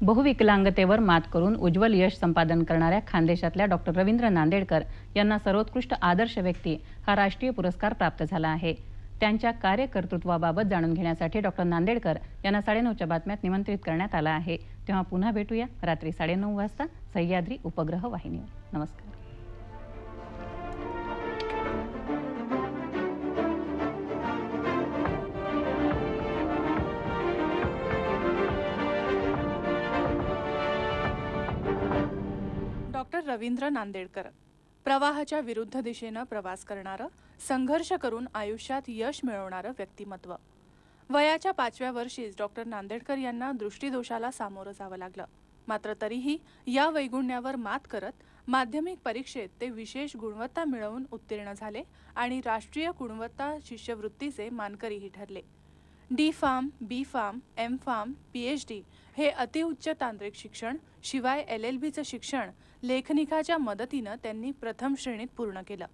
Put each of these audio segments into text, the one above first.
बहुविकलांगतेवर मात करून उज्ज्वल यश संपादन करणाऱ्या खानदेशातल्या डॉक्टर रवींद्र नांदेडकर यांना सर्वोत्कृष्ट आदर्श व्यक्ती हा राष्ट्रीय पुरस्कार प्राप्त झाला आहे। त्यांच्या कार्यकर्तृत्वाबाबत जाणून घेण्यासाठी डॉक्टर नांदेडकर यांना 9:30च्या बातम्यात निमंत्रित करण्यात आलं आहे। तेव्हा पुन्हा भेटूया रात्री 9:30 वाजता सह्याद्री उपग्रह वाहिनीवर। नमस्कार। डॉक्टर रवींद्र नांदेडकर प्रवाहाच्या विरुद्ध दिशेने प्रवास करणारं, संघर्ष करून आयुष्यात यश मिळवणारं व्यक्तिमत्व। वयाच्या 5व्या वर्षीच डॉक्टर नांदेडकर यांना दृष्टिदोषाला सामोरं जावं लागलं। मात्र तरीही या वैगुण्यावर मात करत माध्यमिक परीक्षेत ते विशेष गुणवत्ता मिळवून उत्तीर्ण झाले आणि राष्ट्रीय गुणवत्ता शिष्यवृत्तीचे मानकरीही ठरले। डी फार्म, बी फार्म, एम फार्म, PhD हे अतिउच्च तांत्रिक शिक्षण, शिवाय LLBचं शिक्षण लेखनिकाच्या मदतीनं त्यांनी प्रथम श्रेणीत पूर्ण केलं।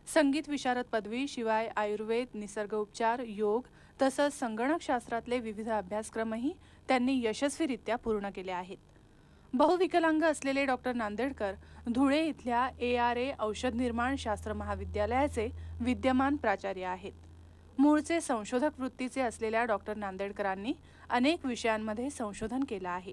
संगीत विशारद पदवी शिवाय आयुर्वेद, निसर्गोपचार, योग तसंच संगणकशास्त्रातले विविध अभ्यासक्रमही त्यांनी यशस्वीरित्या पूर्ण केले आहेत। बहुविकलांग असलेले डॉक्टर नांदेडकर धुळे इथल्या ARA औषध निर्माण शास्त्र महाविद्यालयाचे विद्यमान प्राचार्य आहेत। मूळचे संशोधक वृत्तीचे असलेल्या डॉक्टर नांदेडकरांनी अनेक विषयांमध्ये संशोधन केलं आहे।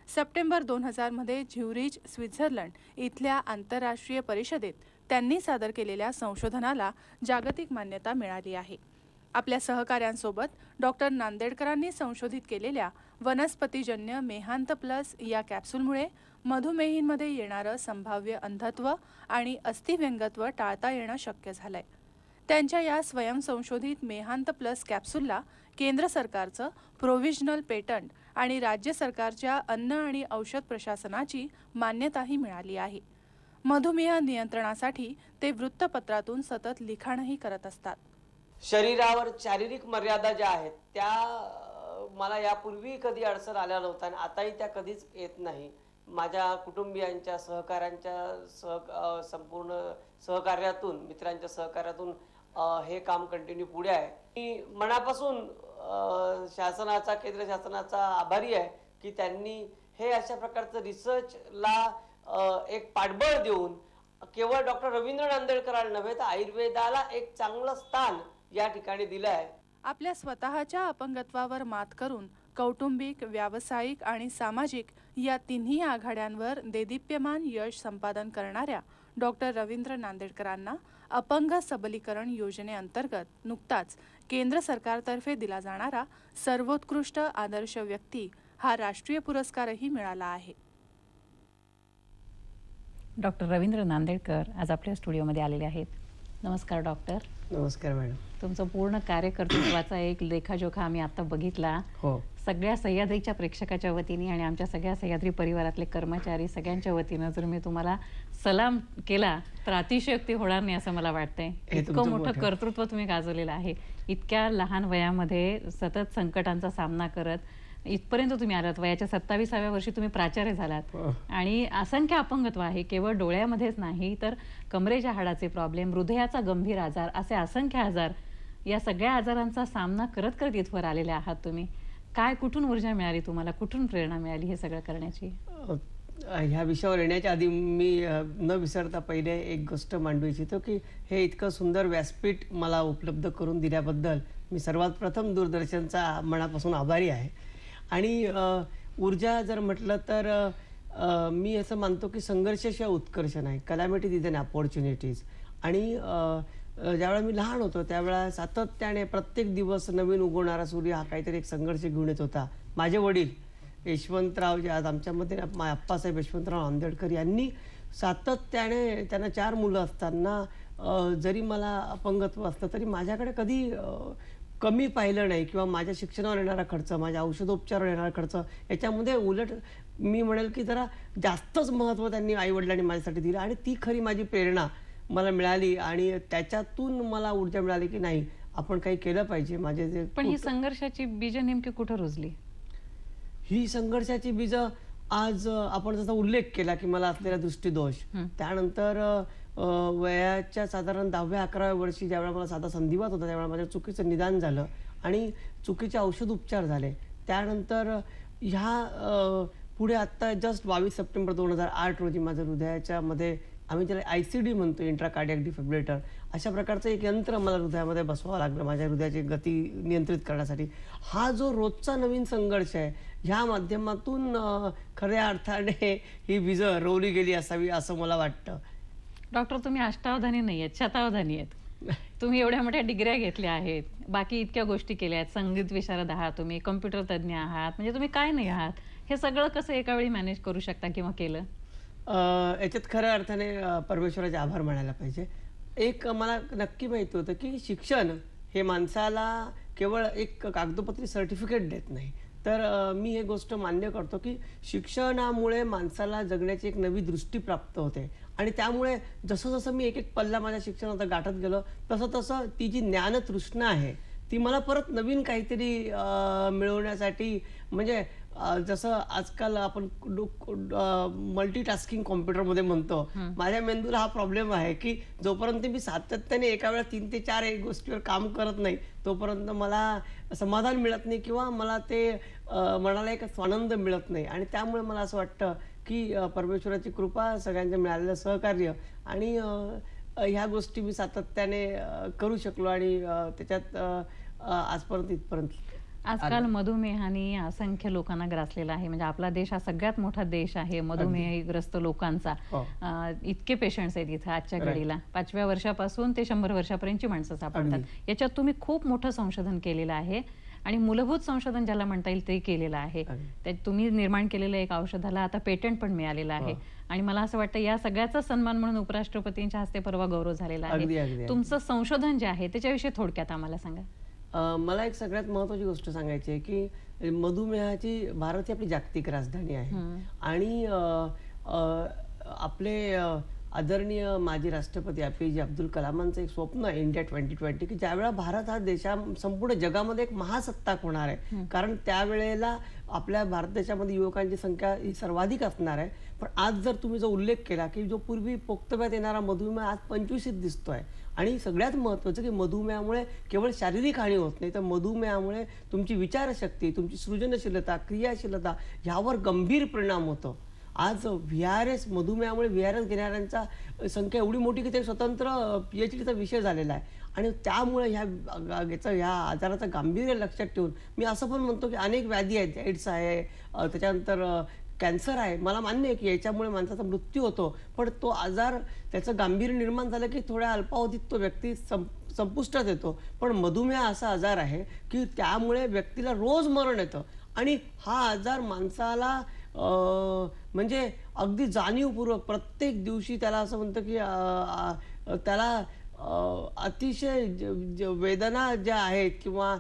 सप्टेंबर 2000 मध्ये झ्युरिच, स्वित्झर्लंड इथल्या आंतरराष्ट्रीय परिषदेत त्यांनी सादर केलेल्या संशोधनाला जागतिक मान्यता मिळाली आहे। आपल्या सहकाऱ्यांसोबत डॉक्टर नांदेडकरांनी संशोधित केलेल्या वनस्पतीजन्य मेहांत प्लस या कॅप्सूलमुळे मधुमेहींमध्ये येणारं संभाव्य अंधत्व आणि अस्थिव्यंगत्व टाळता येणं शक्य झालंय। त्यांच्या या स्वयंसंशोधित मेहांत प्लस कॅप्सूलला केंद्र सरकारचं प्रोव्हिजनल पेटंट आणि राज्य सरकारच्या अन्न आणि औषध प्रशासनाची मान्यताही मिळाली आहे। मधुमेह नियंत्रणासाठी ते वृत्तपत्रातून सतत लिखाणही करत असतात। शरीरावर शारीरिक मर्यादा ज्या आहेत त्या मला यापूर्वी कधी अडचण आल्या नव्हत्या आणि आताही त्या कधीच येत नाही। माझ्या कुटुंबियांच्या सहकाऱ्यांच्या संपूर्ण सहकार्यातून, मित्रांच्या सहकार्यातून हे काम कंटिन्यू पुढे आहे। मी मनापासून शासनाचा, केंद्र शासनाचा आभारी आहे की त्यांनी हे अशा प्रकारचं रिसर्चला एक पाठबळ देऊन केवळ डॉक्टर रवींद्र नांदेडकरांना नव्हे तर आयुर्वेदाला एक चांगलं स्थान या ठिकाणी दिलं आहे। आपल्या स्वतःच्या अपंगत्वावर मात करून कौटुंबिक, व्यावसायिक आणि सामाजिक या तिन्ही आघाड्यांवर देदीप्यमान यश संपादन करणाऱ्या डॉक्टर रवींद्र नांदेडकरांना अपंग सबलीकरण योजनेअंतर्गत नुकताच केंद्र सरकारतर्फे दिला जाणारा सर्वोत्कृष्ट आदर्श व्यक्ती हा राष्ट्रीय पुरस्कारही मिळाला आहे। डॉक्टर रवींद्र नांदेडकर आज आपल्या स्टुडिओमध्ये आलेले आहेत। नमस्कार डॉक्टर। नमस्कार मॅडम। तुमचं पूर्ण कार्यकर्तृत्वाचा एक लेखाजोखा आम्ही आता बघितला। हो, सगळ्या सह्याद्रीच्या प्रेक्षकाच्या वतीने आणि आमच्या सगळ्या सह्याद्री परिवारातले कर्मचारी सगळ्यांच्या वतीने जर मी तुम्हाला सलाम केला तर अतिशयोक्ती होणार नाही असं मला वाटतंय। इतकं मोठं कर्तृत्व तुम्ही गाजवलेलं आहे। इतक्या लहान वयामध्ये सतत संकटांचा सामना करत इथपर्यंत तुम्ही आलात। वयाच्या 27व्या वर्षी तुम्ही प्राचार्य झालात आणि असंख्य अपंगत्व आहे, केवळ डोळ्यामध्येच नाही तर कमरेच्या हाडाचे प्रॉब्लेम, हृदयाचा गंभीर आजार, असे असंख्य आजार, या सगळ्या आजारांचा सामना करत करत इथवर आलेले आहात तुम्ही। काय, कुठून ऊर्जा मिळाली तुम्हाला, कुठून प्रेरणा मिळाली हे सगळं करण्याची? ह्या विषयावर येण्याच्या आधी मी न विसरता पहिले एक गोष्ट मांडू इच्छितो की हे इतकं सुंदर व्यासपीठ मला उपलब्ध करून दिल्याबद्दल मी सर्वात प्रथम दूरदर्शनचा मनापासून आभारी आहे। आणि ऊर्जा जर म्हटलं तर मी असं मानतो की संघर्षाशिवाय उत्कर्ष नाही। Calamity is an opportunities. आणि ज्यावेळेला मी लहान होतो त्यावेळेला सातत्याने प्रत्येक दिवस नवीन उगवणारा सूर्य हा काहीतरी एक संघर्ष घेऊन येत होता। माझे वडील यशवंतराव, जे आज आमच्यामध्ये अप्पासाहेब यशवंतराव आंबेडकर, यांनी सातत्याने, त्यांना 4 मुलं असताना जरी मला अपंगत्व असतं तरी माझ्याकडे कधी कमी पाहिलं नाही किंवा माझ्या शिक्षणावर येणारा खर्च, माझ्या औषधोपचारावर येणारा खर्च, याच्यामध्ये उलट मी म्हणेल की जरा जास्तच महत्त्व त्यांनी आईवडिलांनी माझ्यासाठी दिलं आणि ती खरी माझी प्रेरणा मला मिळाली आणि त्याच्यातून मला ऊर्जा मिळाली की नाही, आपण काही केलं पाहिजे। माझे जे पण ही संघर्षाची बीज नेमकी कुठं रुजली? ही संघर्षाची बीज आज आपण जसा उल्लेख केला की मला असलेला दृष्टिदोष, त्यानंतर वयाच्या साधारण 10व्या-11व्या वर्षी ज्यावेळेला मला साधा संधिवात होता त्यावेळेला माझ्या चुकीचं निदान झालं आणि चुकीचे औषध उपचार झाले। त्यानंतर ह्या पुढे आत्ता जस्ट 22 सप्टेंबर 2008 रोजी माझं हृदयाच्या मध्ये आम्ही त्याला ICD म्हणतो, इंट्राकार्डियक डिफिब्रिलेटर, अशा प्रकारचं एक यंत्र मला हृदयामध्ये बसवावं लागलं माझ्या हृदयाची गती नियंत्रित करण्यासाठी. हा जो रोजचा नवीन संघर्ष आहे, ह्या माध्यमातून खऱ्या अर्थाने ही वीज रोवली गेली असावी असं मला वाटतं. डॉक्टर, तुम्ही अष्टावधानी नाही आहेत, शतावधानी आहेत. तुम्ही एवढ्या मोठ्या डिग्र्या घेतल्या आहेत, बाकी इतक्या गोष्टी केल्या आहेत, संगीत विशारद आहात तुम्ही, कम्प्युटर तज्ज्ञ आहात, म्हणजे तुम्ही काय नाही आहात, हे सगळं कसं एका वेळी मॅनेज करू शकता किंवा केलं? याच्यात खऱ्या अर्थाने परमेश्वराचे आभार मानायला पाहिजे. एक मला नक्की माहिती होतं की शिक्षण हे माणसाला केवळ एक कागदोपत्री सर्टिफिकेट देत नाही, तर मी हे गोष्ट मान्य करतो की शिक्षणामुळे माणसाला जगण्याची एक नवी दृष्टी प्राप्त होते. आणि त्यामुळे जसं जसं मी एक एक पल्ला माझ्या शिक्षणात गाठत गेलो, तसं तसं ती जी ज्ञानतृष्णा आहे ती मला परत नवीन काहीतरी मिळवण्यासाठी, म्हणजे जसं आजकाल आपण मल्टीटास्किंग कॉम्प्युटरमध्ये म्हणतो, माझ्या मेंदूला हा प्रॉब्लेम आहे की जोपर्यंत मी सातत्याने एका वेळा 3 ते 4 एक गोष्टीवर काम करत नाही तोपर्यंत मला समाधान मिळत नाही किंवा मला ते मनाला एक आनंद मिळत नाही. आणि त्यामुळे मला असं वाटतं की परमेश्वराची कृपा, सगळ्यांचं मिळालेलं सहकार्य आणि ह्या गोष्टी मी सातत्याने करू शकलो आणि त्याच्यात आजपर्यंत इथपर्यंत. आजकाल मधुमेहाने असंख्य लोकांना ग्रासलेला आहे. म्हणजे आपला देश हा सगळ्यात मोठा देश आहे मधुमेहग्रस्त लोकांचा. इतके पेशंट्स आहेत इथं आजच्या घडीला. 5व्या वर्षापासून ते 100 वर्षापर्यंतची माणसं सापडतात. याच्यात तुम्ही खूप मोठं संशोधन केलेलं आहे आणि मूलभूत संशोधन ज्याला म्हणता येईल ते केलेलं आहे. तुम्ही निर्माण केलेलं एक औषधाला आता पेटंट पण मिळालेलं आहे. आणि मला असं वाटतं या सगळ्याचा सन्मान म्हणून उपराष्ट्रपतींच्या हस्ते परवा गौरव झालेला आहे. तुमचं संशोधन जे आहे त्याच्याविषयी थोडक्यात आम्हाला सांगा. मला एक सगळ्यात महत्त्वाची गोष्ट सांगायची आहे की मधुमेहाची भारत ही आपली जागतिक राजधानी आहे. आणि आपले आदरणीय माजी राष्ट्रपती APJ अब्दुल कलामांचं एक स्वप्न आहे इंडिया 2020, की ज्यावेळेला भारत हा संपूर्ण जगामध्ये एक महासत्ताक होणार आहे. कारण त्यावेळेला आपल्या भारत देशामध्ये युवकांची संख्या ही सर्वाधिक असणार आहे. पण आज जर तुम्ही जो उल्लेख केला की जो पूर्वी पोक्तव्यात येणारा मधुमेह आज 25ीत दिसतोय. आणि सगळ्यात महत्त्वाचं की मधुमेहामुळे केवळ शारीरिक हानी होत नाही, तर मधुमेहामुळे तुमची विचारशक्ती, तुमची सृजनशीलता, क्रियाशीलता ह्यावर गंभीर परिणाम होतो. आज VRS, मधुमेहामुळे VRS घेणाऱ्यांचा संख्या एवढी मोठी की ते स्वतंत्र PhDचा विषय झालेला आहे. आणि त्यामुळे ह्या आजाराचं गांभीर्य लक्षात ठेवून मी असं पण म्हणतो की अनेक व्याधी आहेत, एड्स आहे, त्याच्यानंतर कॅन्सर आहे. मला मान्य आहे की याच्यामुळे माणसाचा मृत्यू होतो, पण तो आजार त्याचं गांभीर्य निर्माण झालं की थोड्या अल्पावधीत तो व्यक्ती संपुष्टात येतो. पण मधुमेह असा आजार आहे की त्यामुळे व्यक्तीला रोज मरण येतं. आणि हा आजार माणसाला म्हणजे अगदी जाणीवपूर्वक प्रत्येक दिवशी त्याला असं म्हणतं की त्याला अतिशय वेदना ज्या आहेत किंवा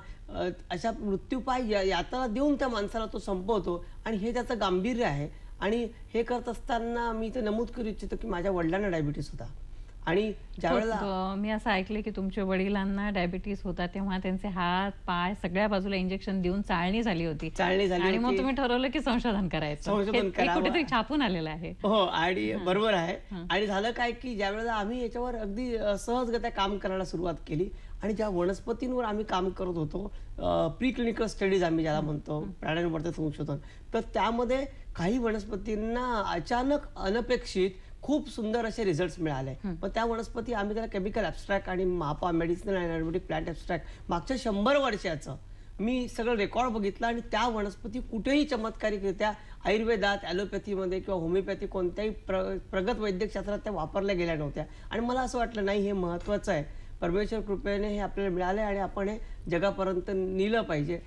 अशा मृत्यूपाय यातना देऊन त्या माणसाला तो संपवतो. आणि हे त्याचं गांभीर्य आहे. आणि हे करत असताना मी ते नमूद करू इच्छितो की माझ्या वडिलांना डायबिटीस होता. आणि ज्यावेळेला मी असं ऐकलं की तुमच्या वडिलांना डायबिटीस होता तेव्हा त्यांचे हात पाय सगळ्या बाजूला इंजेक्शन देऊन चाळणी झाली होती. आणि मग तुम्ही ठरवलं की संशोधन करायचं. कुठेतरी छापून आलेलं आहे. हो, आणि बरोबर आहे. आणि झालं काय की ज्यावेळेला आम्ही याच्यावर अगदी सहजगत्या काम करायला सुरुवात केली आणि ज्या वनस्पतींवर आम्ही काम करत होतो, प्री क्लिनिकल स्टडीज आम्ही ज्याला म्हणतो, प्राण्यांवरचं संशोधन, तर त्यामध्ये काही वनस्पतींना अचानक अनपेक्षित खूप सुंदर असे रिझल्ट्स मिळाले. पण त्या वनस्पती आम्ही त्याला केमिकल ॲब्स्ट्रॅक्ट आणि MAPA, medicinal and Ayurvedic plant abstract, मागच्या 100 वर्षाचं मी सगळं रेकॉर्ड बघितलं. आणि त्या वनस्पती कुठेही चमत्कारिकरित्या आयुर्वेदात, ॲलोपॅथीमध्ये किंवा होमिओपॅथी कोणत्याही प्रगत वैद्यकशास्त्रात त्या वापरल्या गेल्या नव्हत्या. आणि मला असं वाटलं नाही, हे महत्त्वाचं आहे, परमेश्वर कृपेने हे आपल्याला मिळाले आणि आपण हे जगापर्यंत नेलं पाहिजे.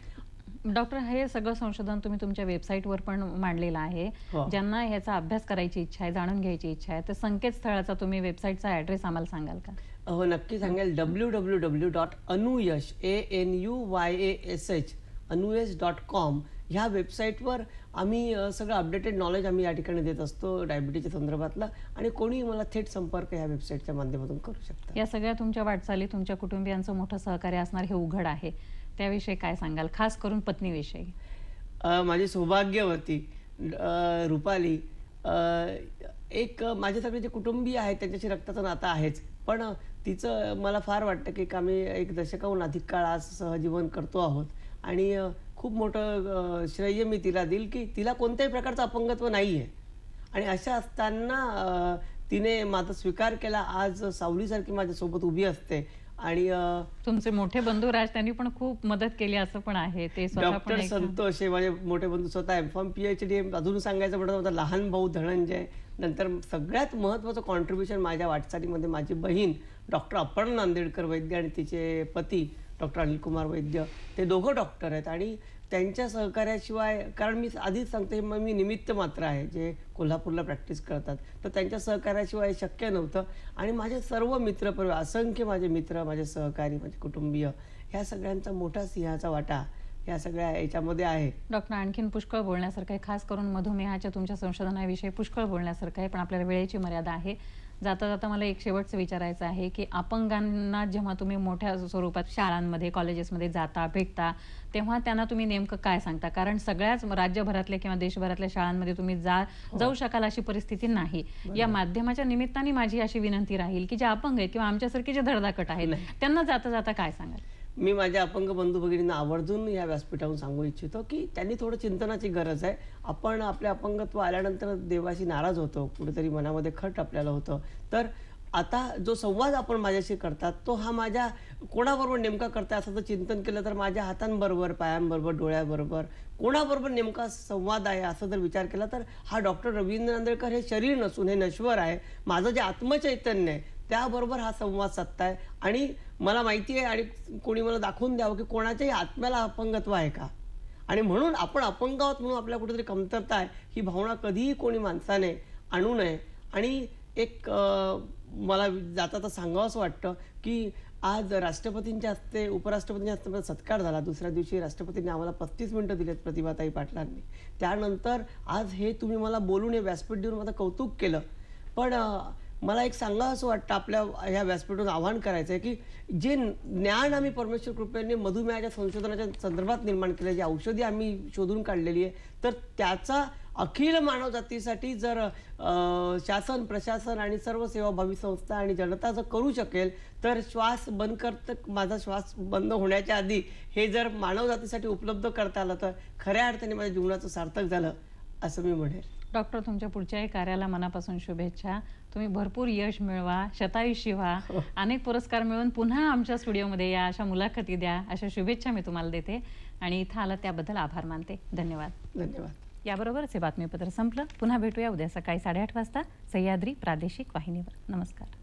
डॉक्टर, हे सगळं संशोधन तुम्ही तुमच्या वेबसाईटवर पण मांडलेलं आहे. ज्यांना याचा अभ्यास करायची इच्छा आहे, जाणून घ्यायची इच्छा आहे, तर संकेतस्थळाचा तुम्ही वेबसाईटचा ॲड्रेस आम्हाला सांगाल का? हो, नक्की सांगेल. www.anuyash.com ह्या वेबसाईटवर आम्ही सगळं अपडेटेड नॉलेज आम्ही या ठिकाणी देत असतो डायबिटीच्या संदर्भातला. आणि कोणी मला थेट संपर्क ह्या वेबसाईटच्या माध्यमातून करू शकता. या सगळ्या तुमच्या वाटचाली, तुमच्या कुटुंबियांचं मोठं सहकार्य असणार हे उघड आहे. त्याविषयी काय सांगाल, खास करून पत्नीविषयी? माझी सौभाग्यवती रुपाली, एक माझे सगळे जे कुटुंबीय आहेत त्यांच्याशी रक्ताचं नातं आहेच, पण तिचं मला फार वाटतं की आम्ही एक दशकाहून अधिक काळ आज सहजीवन करतो आहोत आणि खूप मोठं श्रेय मी तिला देईल की तिला कोणत्याही प्रकारचं अपंगत्व नाही आहे आणि अशा असताना तिने माझा स्वीकार केला. आज सावलीसारखी माझ्यासोबत उभी असते आणि तुमचे मोठे बंधू राज त्यांनी पण खूप मदत केली असं पण आहे. ते स्वतः पण डॉक्टर संतोष हे माझे मोठे बंधू, स्वतः एम.फॉर्म PhD, अजून सांगायचं म्हटलं माझा लहान भाऊ धनंजय, नंतर सगळ्यात महत्त्वाचं कॉन्ट्रीब्युशन माझ्या वाटचालीमध्ये माझी बहीण डॉक्टर अपर्णा नांदेडकर वैद्य आणि तिचे पती डॉक्टर अनिल कुमार वैद्य, ते दोघं डॉक्टर आहेत आणि त्यांच्या सहकार्याशिवाय, कारण मी आधीच सांगते मी निमित्त मात्र आहे जे कोल्हापूरला प्रॅक्टिस करतात, तर त्यांच्या सहकार्याशिवाय शक्य नव्हतं. आणि माझे सर्व मित्रपरिवार, असंख्य माझे मित्र, माझे सहकारी, माझे कुटुंबीय, ह्या सगळ्यांचा मोठा सिंहाचा वाटा या सगळ्या याच्यामध्ये आहे. डॉक्टर, आणखीन पुष्कळ बोलण्यासारखं आहे, खास करून मधुमेहाच्या तुमच्या संशोधनाविषयी पुष्कळ बोलण्यासारखं आहे, पण आपल्याला वेळेची मर्यादा आहे. जाता जाता मला एक शेवटचं विचारायचं आहे की अपंगांना जेव्हा तुम्ही मोठ्या स्वरूपात शाळांमध्ये, कॉलेजेसमध्ये जाता, भेटता, तेव्हा त्यांना तुम्ही नेमकं काय सांगता? कारण सगळ्याच राज्यभरातल्या किंवा देशभरातल्या शाळांमध्ये तुम्ही जाऊ शकाल अशी परिस्थिती नाही. या माध्यमाच्या निमित्ताने माझी अशी विनंती राहील की जे अपंग आहेत किंवा आमच्यासारखे जे धडधाकट आहेत त्यांना जाता जाता काय सांगाल? मी माझ्या अपंग बंधू भगिनींना आवर्जून या व्यासपीठावरून सांगू इच्छितो की त्यांनी थोडं चिंतनाची गरज आहे. आपण आपले अपंगत्व आल्यानंतर देवाशी नाराज होतो, कुठेतरी मनामध्ये खट आपल्याला होतं. तर आता जो संवाद आपण माझ्याशी करतात तो हा माझ्या कोणाबरोबर नेमका करताय असं जर चिंतन केलं तर माझ्या हातांबरोबर, पायांबरोबर, डोळ्याबरोबर कोणाबरोबर नेमका संवाद आहे असं जर विचार केला तर हा डॉक्टर रवींद्र नांदेडकर हे शरीर नसून हे नश्वर आहे. माझं जे आत्मचैतन्य आहे त्याबरोबर हा संवाद साधताय आणि मला माहिती आहे आणि कोणी मला दाखवून द्यावं की कोणाच्याही आत्म्याला अपंगत्व आहे का, आणि म्हणून आपण अपंग आहोत म्हणून आपल्या कुठेतरी कमतरता आहे ही भावना कधीही कोणी माणसाने आणू नये. आणि एक मला जाता सांगावंसं वाटतं की आज राष्ट्रपतींच्या हस्ते, उपराष्ट्रपतींच्या हस्ते माझा सत्कार झाला. दुसऱ्या दिवशी राष्ट्रपतींनी आम्हाला 35 मिनिटं दिलेत प्रतिभाताई पाटलांनी. त्यानंतर आज हे तुम्ही मला बोलून हे व्यासपीठ देऊन माझं कौतुक केलं. पण मला एक सांगावं असं वाटतं, आपल्या ह्या व्यासपीठातून आवाहन करायचं आहे की जे ज्ञान आम्ही परमेश्वर कृपेने मधुमेहाच्या संशोधनाच्या संदर्भात निर्माण केलं, जी औषधी आम्ही शोधून काढलेली आहे, तर त्याचा अखिल मानवजातीसाठी जर शासन, प्रशासन आणि सर्व सेवाभावी संस्था आणि जनता जर करू शकेल तर श्वास बंद माझा श्वास बंद होण्याच्या आधी हे जर मानवजातीसाठी उपलब्ध करता आलं तर खऱ्या अर्थाने माझ्या जीवनाचं सार्थक झालं असं मी म्हणेल. डॉक्टर, तुमच्या पुढच्याही कार्याला मनापासून शुभेच्छा. तुम्ही भरपूर यश मिळवा, शतायुषी व्हा, अनेक पुरस्कार मिळवून पुन्हा आमच्या स्टुडिओमध्ये या, अशा मुलाखती द्या, अशा शुभेच्छा मी तुम्हाला देते आणि इथं आला त्याबद्दल आभार मानते. धन्यवाद. धन्यवाद. याबरोबरच हे बातमीपत्र संपलं. पुन्हा भेटूया उद्या सकाळी 8:30 वाजता सह्याद्री प्रादेशिक वाहिनीवर. नमस्कार.